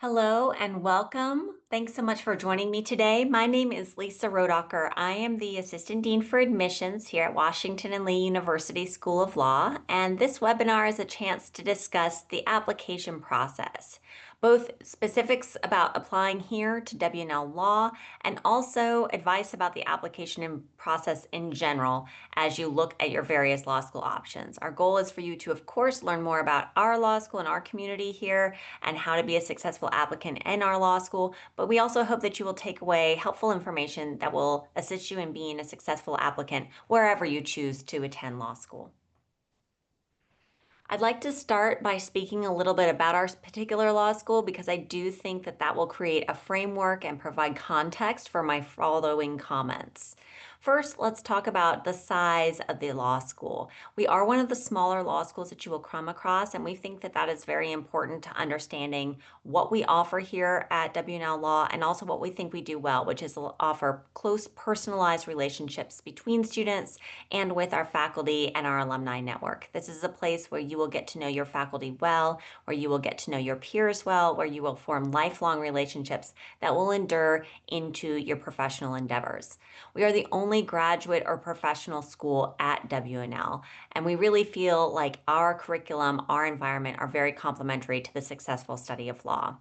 Hello and welcome. Thanks so much for joining me today. My name is Lisa Rodacher. I am the Assistant Dean for Admissions here at Washington and Lee University School of Law, and this webinar is a chance to discuss the application process, both specifics about applying here to W&L Law and also advice about the application and process in general as you look at your various law school options. Our goal is for you to, of course, learn more about our law school and our community here and how to be a successful applicant in our law school, but we also hope that you will take away helpful information that will assist you in being a successful applicant wherever you choose to attend law school. I'd like to start by speaking a little bit about our particular law school because I do think that that will create a framework and provide context for my following comments. First, let's talk about the size of the law school. We are one of the smaller law schools that you will come across, and we think that that is very important to understanding what we offer here at W&L Law and also what we think we do well, which is offer close personalized relationships between students and with our faculty and our alumni network. This is a place where you will get to know your faculty well, where you will get to know your peers well, where you will form lifelong relationships that will endure into your professional endeavors. We are the only graduate or professional school at W&L, and we really feel like our curriculum, our environment are very complementary to the successful study of law.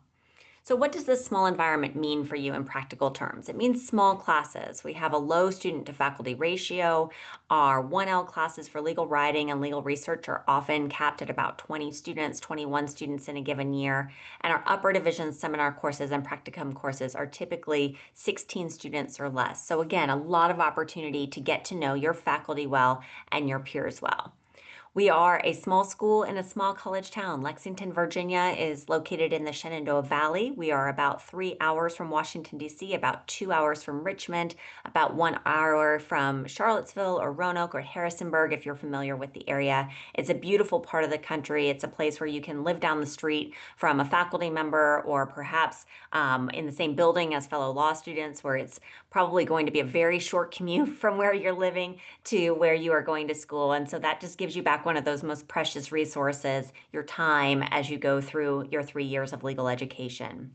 So what does this small environment mean for you in practical terms? It means small classes. We have a low student to faculty ratio. Our 1L classes for legal writing and legal research are often capped at about 20 students, 21 students in a given year. And our upper division seminar courses and practicum courses are typically 16 students or less. So again, a lot of opportunity to get to know your faculty well and your peers well. We are a small school in a small college town. Lexington, Virginia is located in the Shenandoah Valley. We are about 3 hours from Washington, D.C., about 2 hours from Richmond, about 1 hour from Charlottesville or Roanoke or Harrisonburg, if you're familiar with the area. It's a beautiful part of the country. It's a place where you can live down the street from a faculty member or perhaps in the same building as fellow law students, where it's probably going to be a very short commute from where you're living to where you are going to school. And so that just gives you back one of those most precious resources, your time as you go through your 3 years of legal education.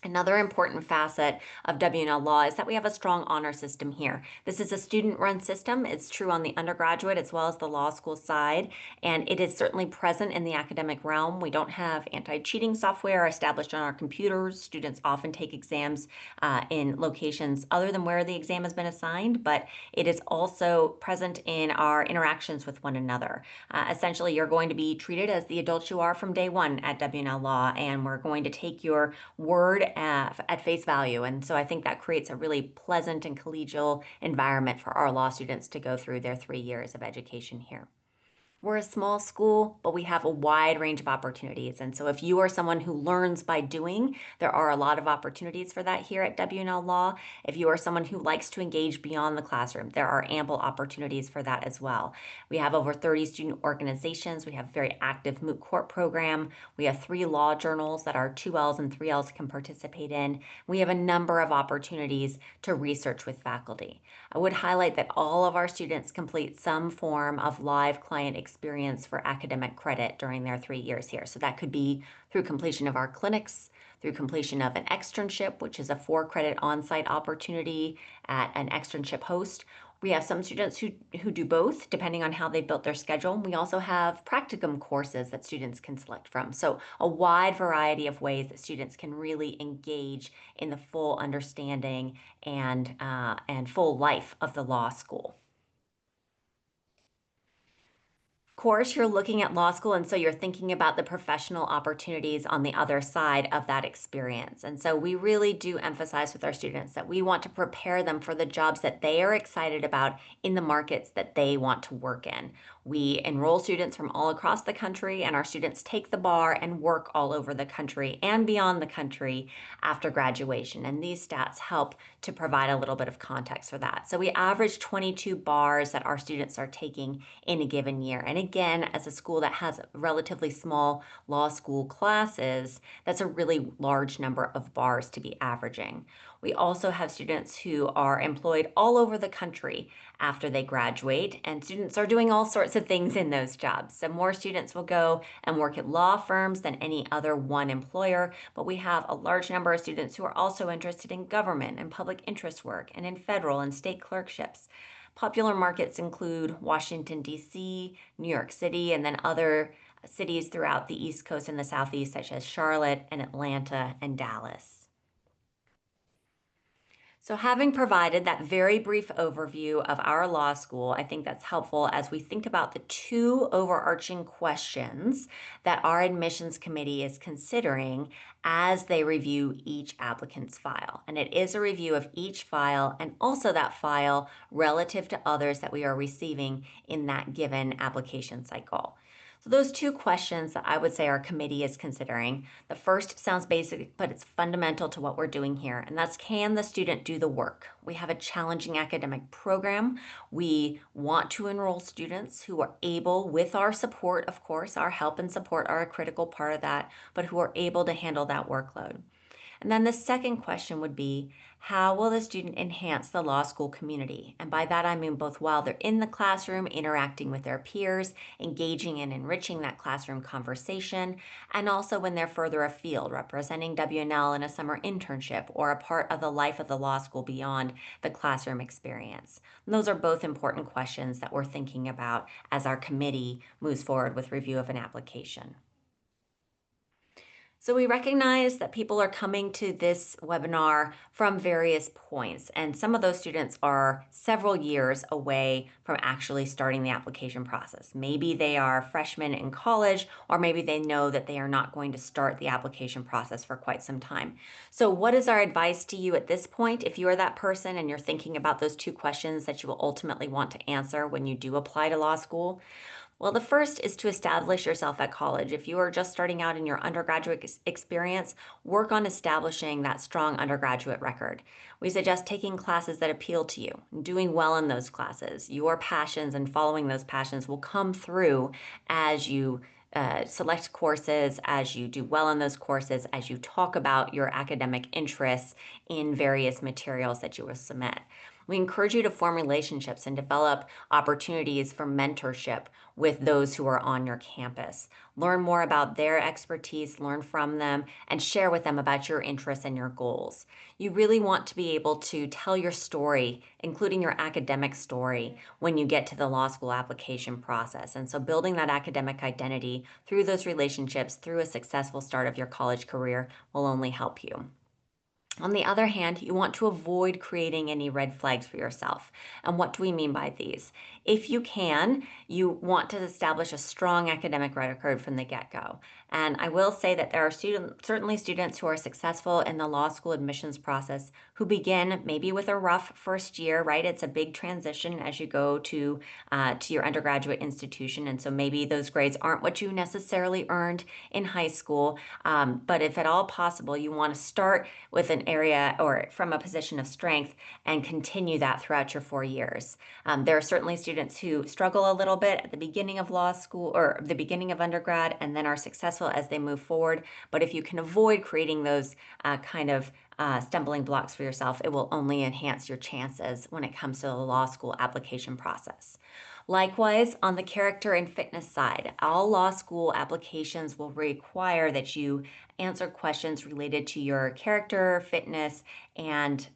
Another important facet of W&L Law is that we have a strong honor system here. This is a student-run system. It's true on the undergraduate as well as the law school side, and it is certainly present in the academic realm. We don't have anti-cheating software established on our computers. Students often take exams in locations other than where the exam has been assigned, but it is also present in our interactions with one another. Essentially, you're going to be treated as the adults you are from day one at W&L Law, and we're going to take your word at face value. And so I think that creates a really pleasant and collegial environment for our law students to go through their 3 years of education here. We're a small school, but we have a wide range of opportunities. And so if you are someone who learns by doing, there are a lot of opportunities for that here at W&L Law. If you are someone who likes to engage beyond the classroom, there are ample opportunities for that as well. We have over 30 student organizations. We have a very active moot court program. We have 3 law journals that our 2Ls and 3Ls can participate in. We have a number of opportunities to research with faculty. I would highlight that all of our students complete some form of live client experience for academic credit during their 3 years here. So that could be through completion of our clinics, through completion of an externship, which is a 4-credit on-site opportunity at an externship host. We have some students who do both, depending on how they built their schedule. We also have practicum courses that students can select from. So a wide variety of ways that students can really engage in the full understanding and full life of the law school. Course, you're looking at law school, and so you're thinking about the professional opportunities on the other side of that experience. And so we really do emphasize with our students that we want to prepare them for the jobs that they are excited about in the markets that they want to work in. We enroll students from all across the country, and our students take the bar and work all over the country and beyond the country after graduation. And these stats help to provide a little bit of context for that. So we average 22 bars that our students are taking in a given year. And again, as a school that has relatively small law school classes, that's a really large number of bars to be averaging. We also have students who are employed all over the country after they graduate, and students are doing all sorts of things in those jobs. So more students will go and work at law firms than any other one employer, but we have a large number of students who are also interested in government and public interest work and in federal and state clerkships. Popular markets include Washington, D.C., New York City, and then other cities throughout the East Coast and the Southeast, such as Charlotte and Atlanta and Dallas. So, having provided that very brief overview of our law school, I think that's helpful as we think about the two overarching questions that our admissions committee is considering as they review each applicant's file. And it is a review of each file and also that file relative to others that we are receiving in that given application cycle. So those two questions that I would say our committee is considering. The first sounds basic, but it's fundamental to what we're doing here, and that's, can the student do the work? We have a challenging academic program. We want to enroll students who are able, with our support, of course, our help and support are a critical part of that, but who are able to handle that workload. And then the second question would be, how will the student enhance the law school community? And by that I mean both while they're in the classroom, interacting with their peers, engaging and enriching that classroom conversation, and also when they're further afield, representing WNL in a summer internship or a part of the life of the law school beyond the classroom experience. And those are both important questions that we're thinking about as our committee moves forward with review of an application. So we recognize that people are coming to this webinar from various points, and some of those students are several years away from actually starting the application process. Maybe they are freshmen in college, or maybe they know that they are not going to start the application process for quite some time. So what is our advice to you at this point? If you are that person and you're thinking about those two questions that you will ultimately want to answer when you do apply to law school, well, the first is to establish yourself at college. If you are just starting out in your undergraduate experience, work on establishing that strong undergraduate record. We suggest taking classes that appeal to you, doing well in those classes. Your passions and following those passions will come through as you select courses, as you do well in those courses, as you talk about your academic interests in various materials that you will submit. We encourage you to form relationships and develop opportunities for mentorship with those who are on your campus. Learn more about their expertise, learn from them, and share with them about your interests and your goals. You really want to be able to tell your story, including your academic story, when you get to the law school application process. And so building that academic identity through those relationships, through a successful start of your college career will only help you. On the other hand, you want to avoid creating any red flags for yourself. And what do we mean by these? If you can, you want to establish a strong academic record from the get-go. And I will say that there are certainly students who are successful in the law school admissions process who begin maybe with a rough first year, right? It's a big transition as you go to your undergraduate institution. And so maybe those grades aren't what you necessarily earned in high school. But if at all possible, you want to start with an area or from a position of strength and continue that throughout your 4 years. There are certainly students who struggle a little bit at the beginning of law school or the beginning of undergrad and then are successful as they move forward. But if you can avoid creating those stumbling blocks for yourself, it will only enhance your chances when it comes to the law school application process. Likewise, on the character and fitness side, all law school applications will require that you answer questions related to your character, fitness, and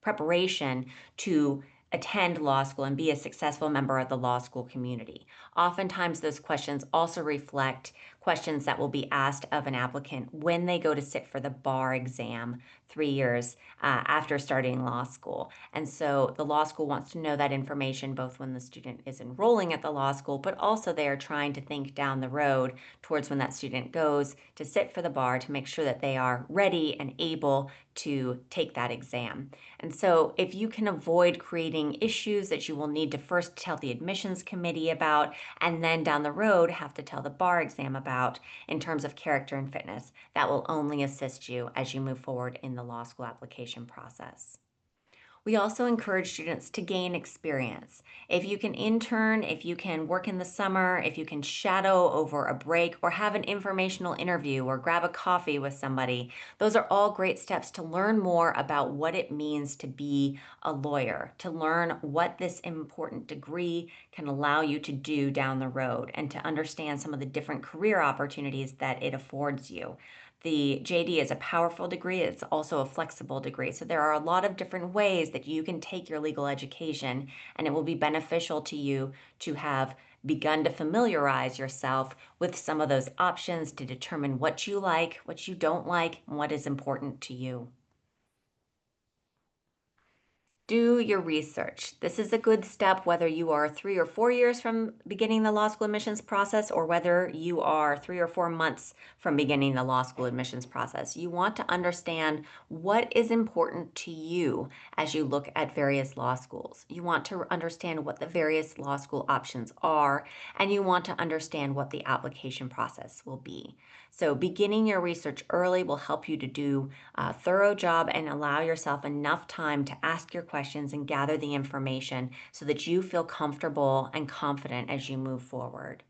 preparation to attend law school and be a successful member of the law school community. Oftentimes, those questions also reflect questions that will be asked of an applicant when they go to sit for the bar exam 3 years after starting law school. And so the law school wants to know that information both when the student is enrolling at the law school, but also they are trying to think down the road towards when that student goes to sit for the bar to make sure that they are ready and able to take that exam. And so if you can avoid creating issues that you will need to first tell the admissions committee about and then down the road have to tell the bar exam about in terms of character and fitness, that will only assist you as you move forward in the law school application process. We also encourage students to gain experience. If you can intern, if you can work in the summer, if you can shadow over a break or have an informational interview or grab a coffee with somebody, those are all great steps to learn more about what it means to be a lawyer, to learn what this important degree can allow you to do down the road, and to understand some of the different career opportunities that it affords you. The JD is a powerful degree. It's also a flexible degree. So there are a lot of different ways that you can take your legal education, and it will be beneficial to you to have begun to familiarize yourself with some of those options to determine what you like, what you don't like, and what is important to you. Do your research. This is a good step whether you are 3 or 4 years from beginning the law school admissions process or whether you are 3 or 4 months from beginning the law school admissions process. You want to understand what is important to you as you look at various law schools. You want to understand what the various law school options are, and you want to understand what the application process will be. So beginning your research early will help you to do a thorough job and allow yourself enough time to ask your questions and gather the information so that you feel comfortable and confident as you move forward.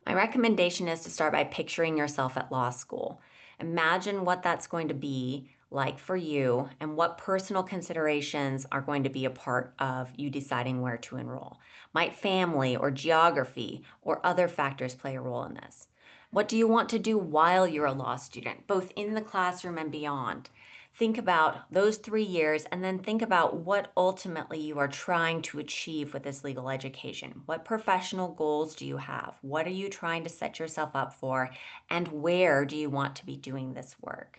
My recommendation is to start by picturing yourself at law school. Imagine what that's going to be like for you and what personal considerations are going to be a part of you deciding where to enroll. Might family or geography or other factors play a role in this? What do you want to do while you're a law student, both in the classroom and beyond? Think about those 3 years and then think about what ultimately you are trying to achieve with this legal education. What professional goals do you have? What are you trying to set yourself up for? And where do you want to be doing this work?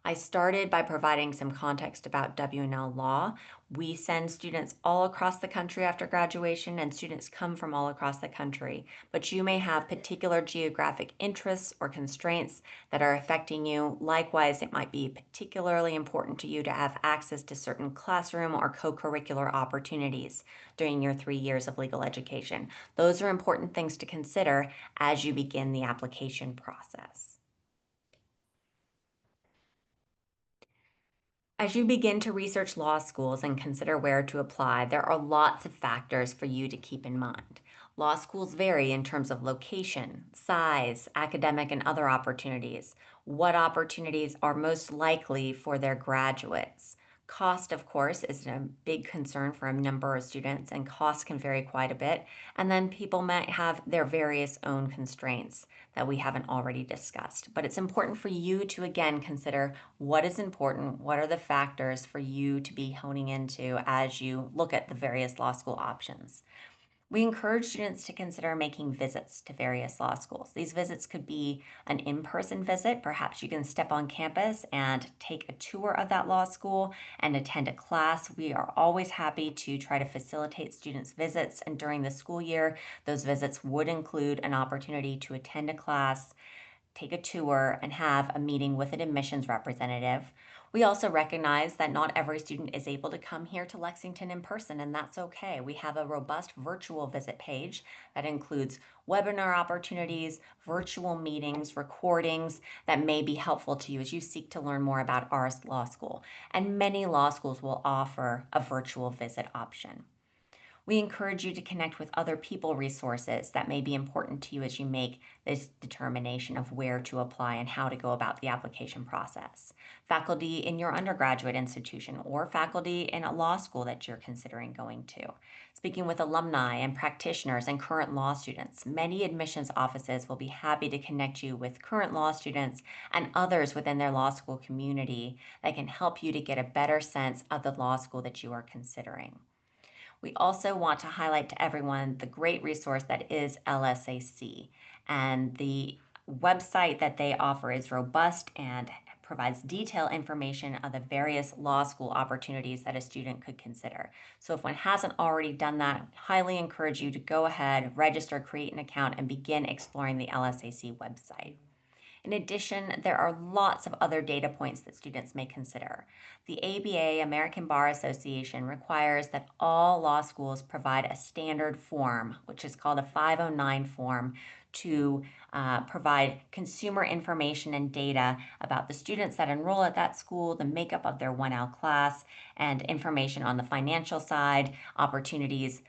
I started by providing some context about W&L law. We send students all across the country after graduation, and students come from all across the country. But you may have particular geographic interests or constraints that are affecting you. Likewise, it might be particularly important to you to have access to certain classroom or co-curricular opportunities during your 3 years of legal education. Those are important things to consider as you begin the application process. As you begin to research law schools and consider where to apply, there are lots of factors for you to keep in mind. Law schools vary in terms of location, size, academic, and other opportunities. What opportunities are most likely for their graduates? Cost, of course, is a big concern for a number of students, and costs can vary quite a bit. And then people might have their various own constraints that we haven't already discussed. But it's important for you to, again, consider what is important, what are the factors for you to be honing into as you look at the various law school options. We encourage students to consider making visits to various law schools. These visits could be an in-person visit. Perhaps you can step on campus and take a tour of that law school and attend a class. We are always happy to try to facilitate students' visits, and during the school year, those visits would include an opportunity to attend a class, take a tour, and have a meeting with an admissions representative. We also recognize that not every student is able to come here to Lexington in person, and that's okay. We have a robust virtual visit page that includes webinar opportunities, virtual meetings, recordings that may be helpful to you as you seek to learn more about our law school. And many law schools will offer a virtual visit option. We encourage you to connect with other people resources that may be important to you as you make this determination of where to apply and how to go about the application process. Faculty in your undergraduate institution or faculty in a law school that you're considering going to. Speaking with alumni and practitioners and current law students, many admissions offices will be happy to connect you with current law students and others within their law school community that can help you to get a better sense of the law school that you are considering. We also want to highlight to everyone the great resource that is LSAC. And the website that they offer is robust and provides detailed information of the various law school opportunities that a student could consider. So if one hasn't already done that, I highly encourage you to go ahead, register, create an account, and begin exploring the LSAC website. In addition, there are lots of other data points that students may consider. The ABA, American Bar Association, requires that all law schools provide a standard form, which is called a 509 form, to provide consumer information and data about the students that enroll at that school, the makeup of their 1L class, and information on the financial side, opportunities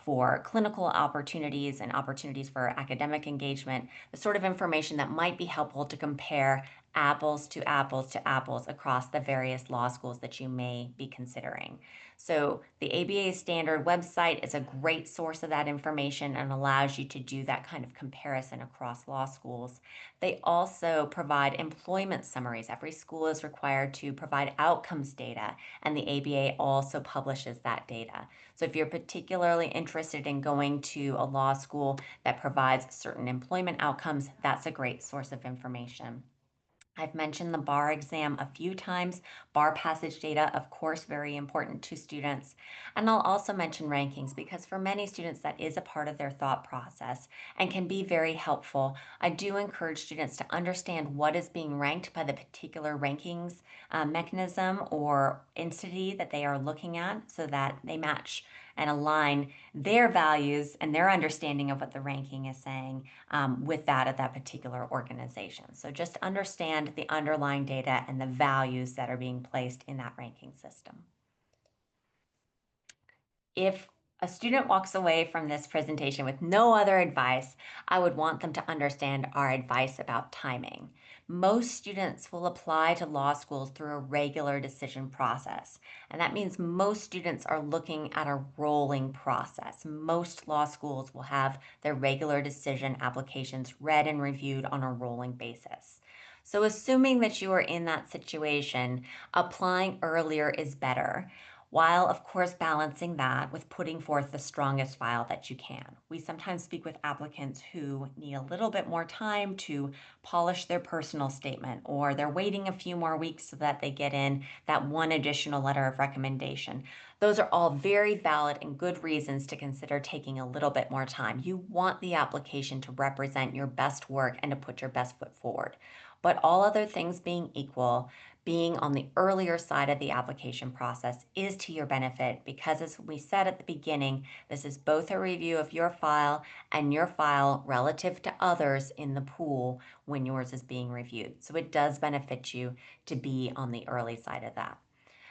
for clinical opportunities and opportunities for academic engagement, the sort of information that might be helpful to compare apples to apples to apples across the various law schools that you may be considering. So the ABA standard website is a great source of that information and allows you to do that kind of comparison across law schools. They also provide employment summaries. Every school is required to provide outcomes data, and the ABA also publishes that data. So if you're particularly interested in going to a law school that provides certain employment outcomes, that's a great source of information. I've mentioned the bar exam a few times. Bar passage data, of course, very important to students. And I'll also mention rankings because for many students, that is a part of their thought process and can be very helpful. I do encourage students to understand what is being ranked by the particular rankings mechanism or entity that they are looking at so that they match and align their values and their understanding of what the ranking is saying with that of that particular organization. So just understand the underlying data and the values that are being placed in that ranking system. If a student walks away from this presentation with no other advice, I would want them to understand our advice about timing. Most students will apply to law schools through a regular decision process. And that means most students are looking at a rolling process. Most law schools will have their regular decision applications read and reviewed on a rolling basis. So assuming that you are in that situation, applying earlier is better, while of course balancing that with putting forth the strongest file that you can. We sometimes speak with applicants who need a little bit more time to polish their personal statement, or they're waiting a few more weeks so that they get in that one additional letter of recommendation. Those are all very valid and good reasons to consider taking a little bit more time. You want the application to represent your best work and to put your best foot forward. But all other things being equal, being on the earlier side of the application process is to your benefit because, as we said at the beginning, this is both a review of your file and your file relative to others in the pool when yours is being reviewed. So it does benefit you to be on the early side of that.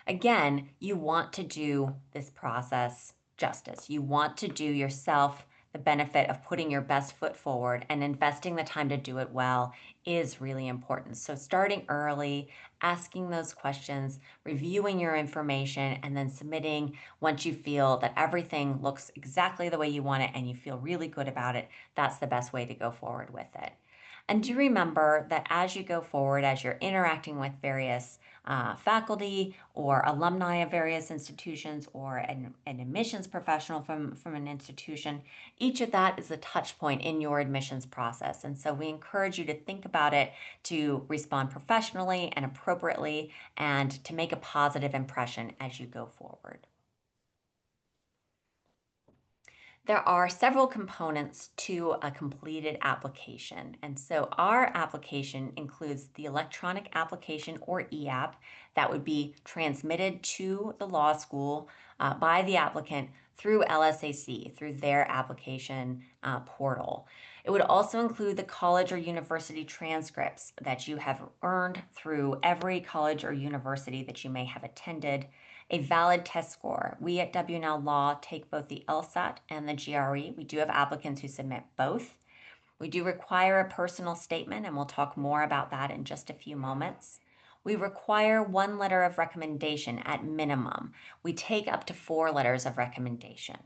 Again, you want to do this process justice. You want to do yourself the benefit of putting your best foot forward, and investing the time to do it well is really important. So starting early, asking those questions, reviewing your information, and then submitting once you feel that everything looks exactly the way you want it and you feel really good about it, that's the best way to go forward with it. And do remember that as you go forward, as you're interacting with various faculty or alumni of various institutions, or an admissions professional from an institution, each of that is a touch point in your admissions process. And so we encourage you to think about it, to respond professionally and appropriately, and to make a positive impression as you go forward. There are several components to a completed application. And so our application includes the electronic application, or EAP, that would be transmitted to the law school by the applicant through LSAC, through their application portal. It would also include the college or university transcripts that you have earned through every college or university that you may have attended, a valid test score. We at W&L Law take both the LSAT and the GRE. We do have applicants who submit both. We do require a personal statement, and we'll talk more about that in just a few moments. We require one letter of recommendation at minimum. We take up to 4 letters of recommendation.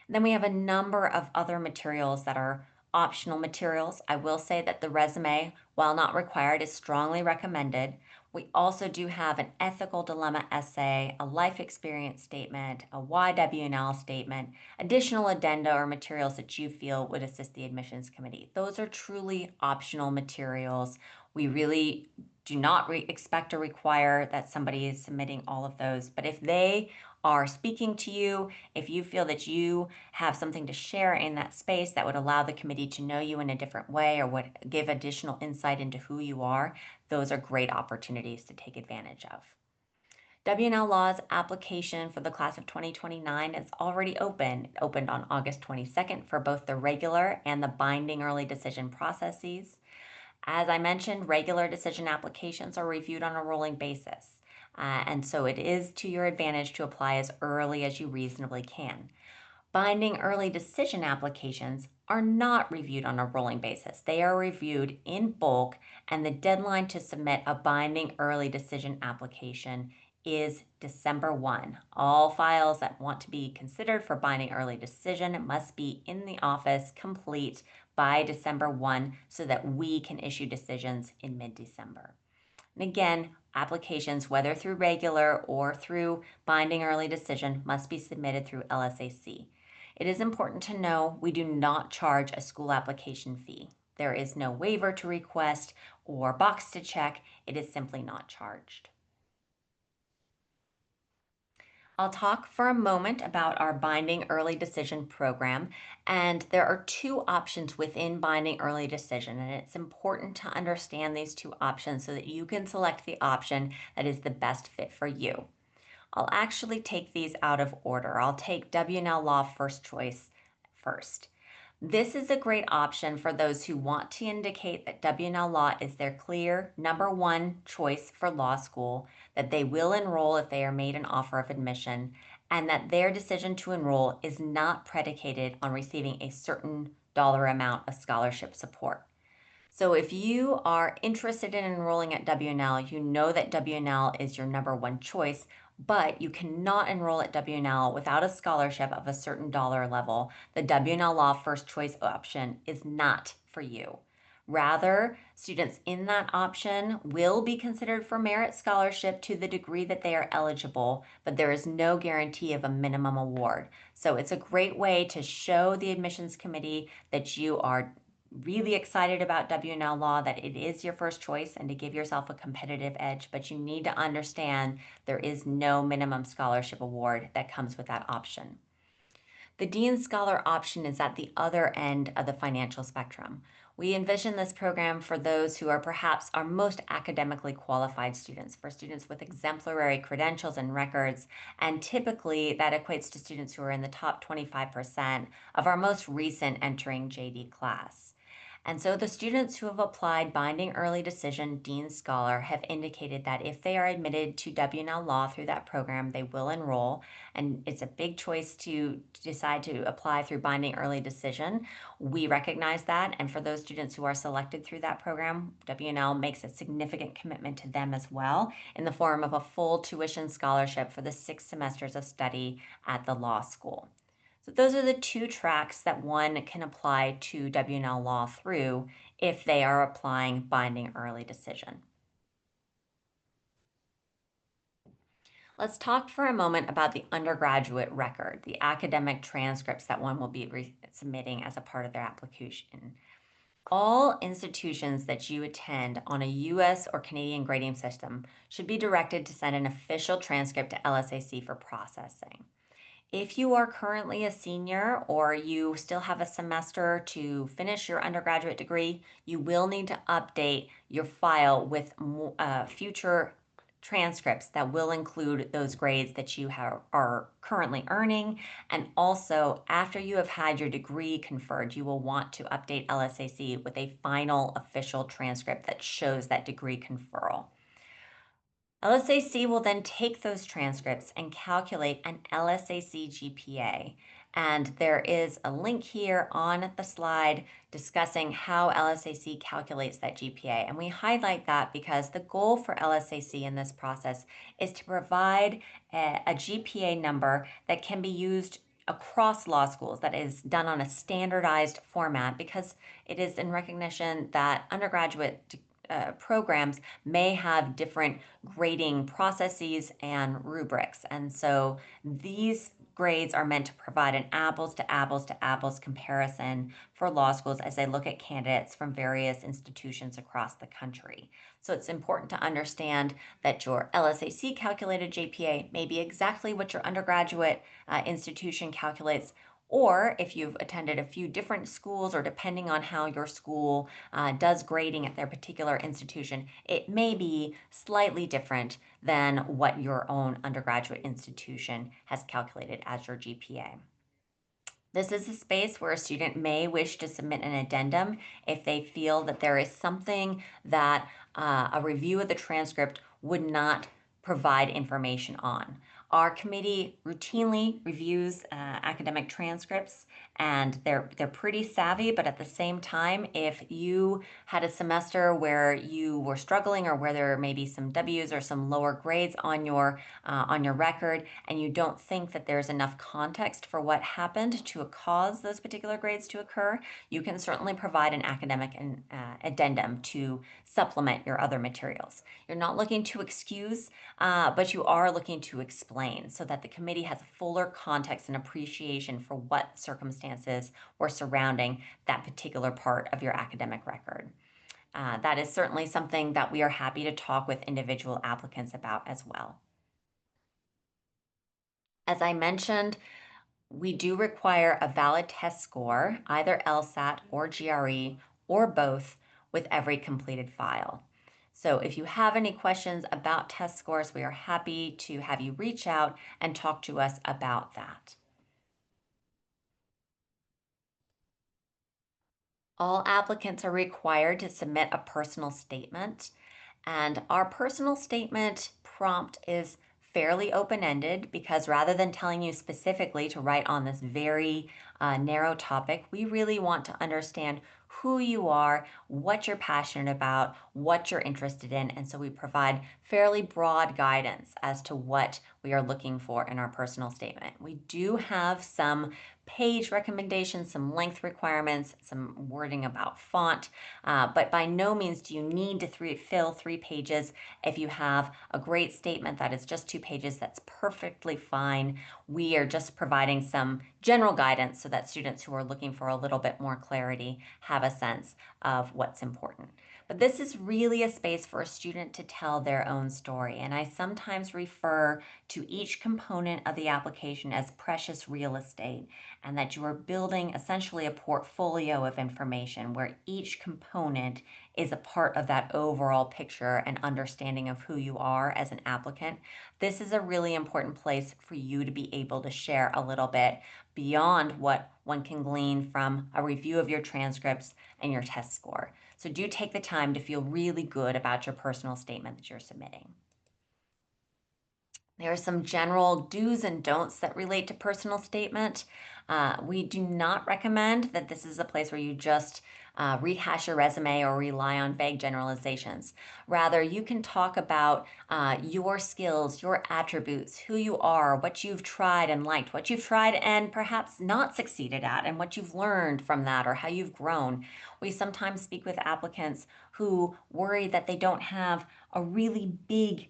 Then we have a number of other materials that are optional materials. I will say that the resume, while not required, is strongly recommended. We also do have an ethical dilemma essay, a life experience statement, a YWNL statement, additional addenda or materials that you feel would assist the admissions committee. Those are truly optional materials. We really do not expect or require that somebody is submitting all of those, but if they are speaking to you, if you feel that you have something to share in that space that would allow the committee to know you in a different way or would give additional insight into who you are, those are great opportunities to take advantage of. W&L Law's application for the class of 2029 is already open. It opened on August 22nd for both the regular and the binding early decision processes. As I mentioned, regular decision applications are reviewed on a rolling basis. And so it is to your advantage to apply as early as you reasonably can. Binding early decision applications are not reviewed on a rolling basis. They are reviewed in bulk, and the deadline to submit a binding early decision application is December 1. All files that want to be considered for binding early decision must be in the office complete by December 1 so that we can issue decisions in mid-December. And again, applications, whether through regular or through binding early decision, must be submitted through LSAC. It is important to know we do not charge a school application fee. There is no waiver to request or box to check. It is simply not charged. I'll talk for a moment about our Binding Early Decision program. And there are two options within Binding Early Decision. And it's important to understand these two options so that you can select the option that is the best fit for you. I'll actually take these out of order. I'll take W&L Law First Choice first. This is a great option for those who want to indicate that W&L Law is their clear number one choice for law school, that they will enroll if they are made an offer of admission, and that their decision to enroll is not predicated on receiving a certain dollar amount of scholarship support. So if you are interested in enrolling at W&L, you know that W&L is your number one choice, but you cannot enroll at W&L without a scholarship of a certain dollar level. The W&L Law First Choice option is not for you. Rather, students in that option will be considered for merit scholarship to the degree that they are eligible, but there is no guarantee of a minimum award. So it's a great way to show the admissions committee that you are really excited about W&L Law, that it is your first choice, and to give yourself a competitive edge, but you need to understand there is no minimum scholarship award that comes with that option. The Dean Scholar option is at the other end of the financial spectrum. We envision this program for those who are perhaps our most academically qualified students, for students with exemplary credentials and records, and typically that equates to students who are in the top 25% of our most recent entering JD class. And so the students who have applied Binding Early Decision Dean Scholar have indicated that if they are admitted to W&L Law through that program, they will enroll. And it's a big choice to decide to apply through Binding Early Decision. We recognize that. And for those students who are selected through that program, W&L makes a significant commitment to them as well in the form of a full tuition scholarship for the 6 semesters of study at the law school. So those are the two tracks that one can apply to W&L Law through if they are applying Binding Early Decision. Let's talk for a moment about the undergraduate record, the academic transcripts that one will be submitting as a part of their application. All institutions that you attend on a US or Canadian grading system should be directed to send an official transcript to LSAC for processing. If you are currently a senior or you still have a semester to finish your undergraduate degree, you will need to update your file with future transcripts that will include those grades that you are currently earning. And also, after you have had your degree conferred, you will want to update LSAC with a final official transcript that shows that degree conferral. LSAC will then take those transcripts and calculate an LSAC GPA. And there is a link here on the slide discussing how LSAC calculates that GPA. And we highlight that because the goal for LSAC in this process is to provide a GPA number that can be used across law schools, that is done on a standardized format, because it is in recognition that undergraduate programs may have different grading processes and rubrics. And so these grades are meant to provide an apples to apples to apples comparison for law schools as they look at candidates from various institutions across the country. So it's important to understand that your LSAC calculated GPA may be exactly what your undergraduate institution calculates, or if you've attended a few different schools, or depending on how your school does grading at their particular institution, it may be slightly different than what your own undergraduate institution has calculated as your GPA. This is a space where a student may wish to submit an addendum if they feel that there is something that a review of the transcript would not provide information on. Our committee routinely reviews academic transcripts, and they're pretty savvy, but at the same time, if you had a semester where you were struggling, or where there may be some W's or some lower grades on your record, and you don't think that there's enough context for what happened to cause those particular grades to occur, you can certainly provide an academic addendum to supplement your other materials. You're not looking to excuse, but you are looking to explain so that the committee has fuller context and appreciation for what circumstances were surrounding that particular part of your academic record. That is certainly something that we are happy to talk with individual applicants about as well. As I mentioned, we do require a valid test score, either LSAT or GRE, or both, with every completed file. So if you have any questions about test scores, we are happy to have you reach out and talk to us about that. All applicants are required to submit a personal statement, and our personal statement prompt is fairly open-ended, because rather than telling you specifically to write on this very narrow topic, we really want to understand who you are, what you're passionate about, what you're interested in, and so we provide fairly broad guidance as to what we are looking for in our personal statement. We do have some page recommendations, some length requirements, some wording about font, but by no means do you need to fill 3 pages. If you have a great statement that is just 2 pages, that's perfectly fine. We are just providing some general guidance so that students who are looking for a little bit more clarity have a sense of what's important. But this is really a space for a student to tell their own story, and I sometimes refer to each component of the application as precious real estate, and that you are building essentially a portfolio of information where each component is a part of that overall picture and understanding of who you are as an applicant. This is a really important place for you to be able to share a little bit beyond what one can glean from a review of your transcripts and your test score. So do take the time to feel really good about your personal statement that you're submitting. There are some general do's and don'ts that relate to personal statement. We do not recommend that this is a place where you just rehash your resume or rely on vague generalizations. Rather, you can talk about your skills, your attributes, who you are, what you've tried and liked, what you've tried and perhaps not succeeded at, and what you've learned from that, or how you've grown. We sometimes speak with applicants who worry that they don't have a really big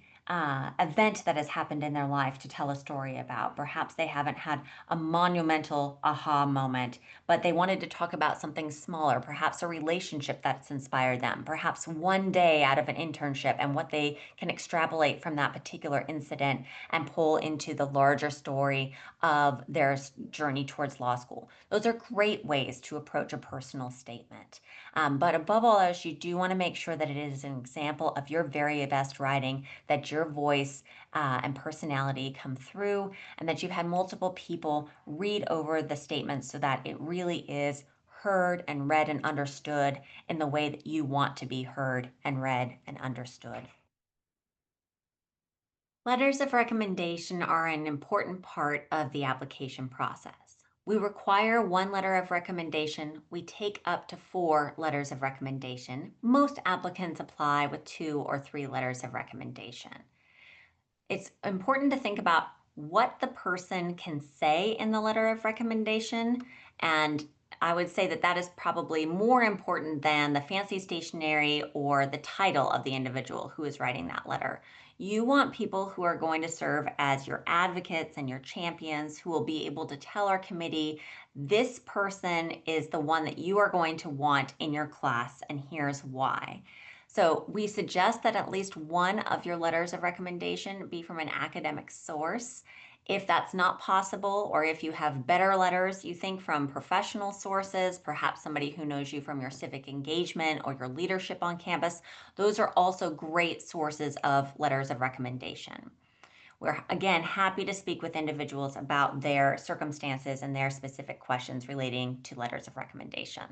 event that has happened in their life to tell a story about. Perhaps they haven't had a monumental aha moment, but they wanted to talk about something smaller, perhaps a relationship that's inspired them, perhaps one day out of an internship and what they can extrapolate from that particular incident and pull into the larger story of their journey towards law school. Those are great ways to approach a personal statement. But above all else, you do want to make sure that it is an example of your very best writing, that your voice and personality come through, and that you've had multiple people read over the statement so that it really is heard and read and understood in the way that you want to be heard and read and understood. Letters of recommendation are an important part of the application process. We require 1 letter of recommendation. We take up to 4 letters of recommendation. Most applicants apply with 2 or 3 letters of recommendation. It's important to think about what the person can say in the letter of recommendation and I would say that that is probably more important than the fancy stationery or the title of the individual who is writing that letter. You want people who are going to serve as your advocates and your champions who will be able to tell our committee, this person is the one that you are going to want in your class, and here's why. So we suggest that at least one of your letters of recommendation be from an academic source. If that's not possible, or if you have better letters you think from professional sources, perhaps somebody who knows you from your civic engagement or your leadership on campus, those are also great sources of letters of recommendation. We're again happy to speak with individuals about their circumstances and their specific questions relating to letters of recommendation.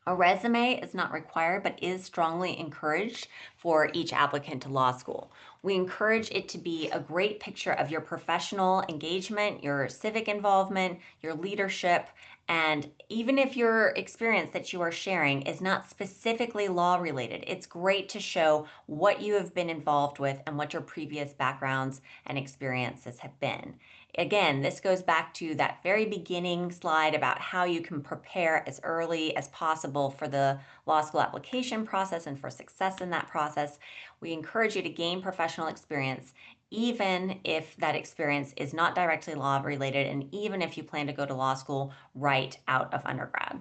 A resume is not required, but is strongly encouraged for each applicant to law school. We encourage it to be a great picture of your professional engagement, your civic involvement, your leadership, and even if your experience that you are sharing is not specifically law related, it's great to show what you have been involved with and what your previous backgrounds and experiences have been. Again, this goes back to that very beginning slide about how you can prepare as early as possible for the law school application process and for success in that process. We encourage you to gain professional experience, even if that experience is not directly law related, and even if you plan to go to law school right out of undergrad.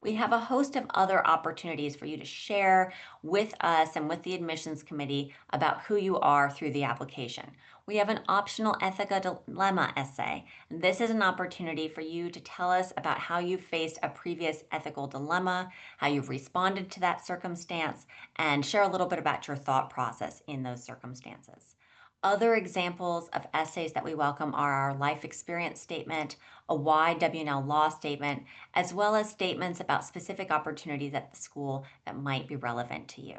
We have a host of other opportunities for you to share with us and with the admissions committee about who you are through the application. We have an optional ethical dilemma essay. And this is an opportunity for you to tell us about how you faced a previous ethical dilemma, how you've responded to that circumstance, and share a little bit about your thought process in those circumstances. Other examples of essays that we welcome are our life experience statement, a why W&L law statement, as well as statements about specific opportunities at the school that might be relevant to you.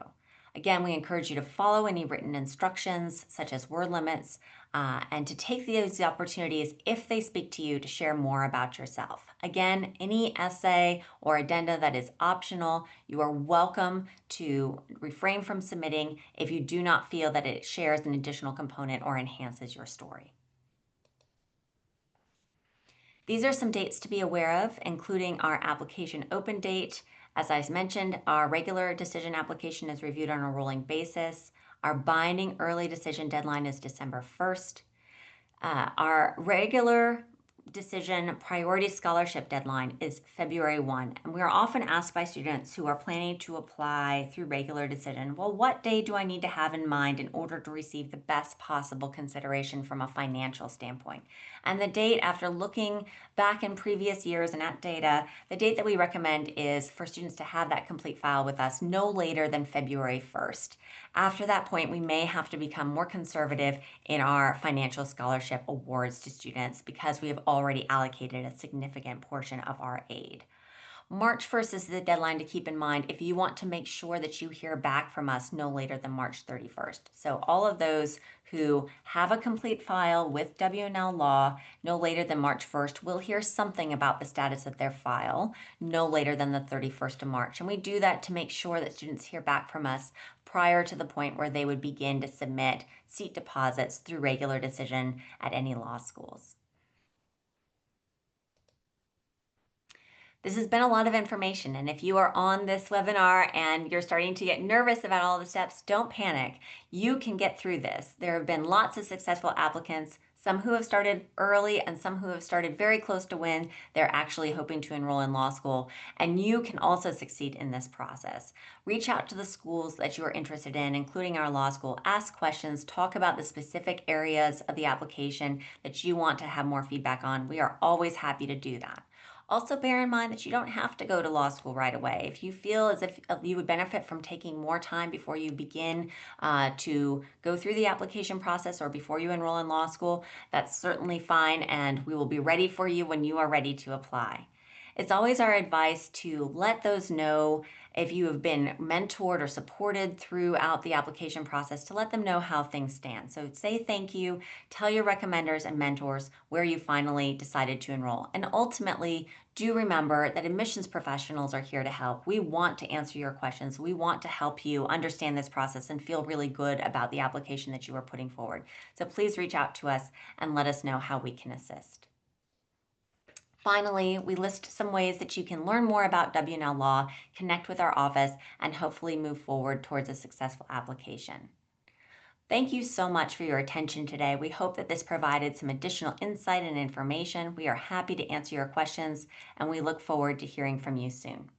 Again, we encourage you to follow any written instructions, such as word limits, and to take these opportunities if they speak to you to share more about yourself. Again, any essay or addenda that is optional, you are welcome to refrain from submitting if you do not feel that it shares an additional component or enhances your story. These are some dates to be aware of, including our application open date. As I mentioned, our regular decision application is reviewed on a rolling basis. Our binding early decision deadline is December 1st. Our regular decision priority scholarship deadline is February 1. And we are often asked by students who are planning to apply through regular decision, well, what day do I need to have in mind in order to receive the best possible consideration from a financial standpoint? And the date, after looking back in previous years and at data, the date that we recommend is for students to have that complete file with us no later than February 1st. After that point, we may have to become more conservative in our financial scholarship awards to students because we have already allocated a significant portion of our aid. March 1st is the deadline to keep in mind if you want to make sure that you hear back from us no later than March 31st. So all of those who have a complete file with W&L Law no later than March 1st will hear something about the status of their file no later than the 31st of March. And we do that to make sure that students hear back from us prior to the point where they would begin to submit seat deposits through regular decision at any law schools. This has been a lot of information, and if you are on this webinar and you're starting to get nervous about all the steps, don't panic. You can get through this. There have been lots of successful applicants, some who have started early and some who have started very close to when they're actually hoping to enroll in law school, and you can also succeed in this process. Reach out to the schools that you are interested in, including our law school. Ask questions, talk about the specific areas of the application that you want to have more feedback on. We are always happy to do that. Also, bear in mind that you don't have to go to law school right away. If you feel as if you would benefit from taking more time before you begin to go through the application process or before you enroll in law school, that's certainly fine, and we will be ready for you when you are ready to apply. It's always our advice to let those know if you have been mentored or supported throughout the application process, to let them know how things stand. So say thank you, tell your recommenders and mentors where you finally decided to enroll. And ultimately, do remember that admissions professionals are here to help. We want to answer your questions. We want to help you understand this process and feel really good about the application that you are putting forward. So please reach out to us and let us know how we can assist. Finally, we list some ways that you can learn more about W&L law, connect with our office, and hopefully move forward towards a successful application. Thank you so much for your attention today. We hope that this provided some additional insight and information. We are happy to answer your questions, and we look forward to hearing from you soon.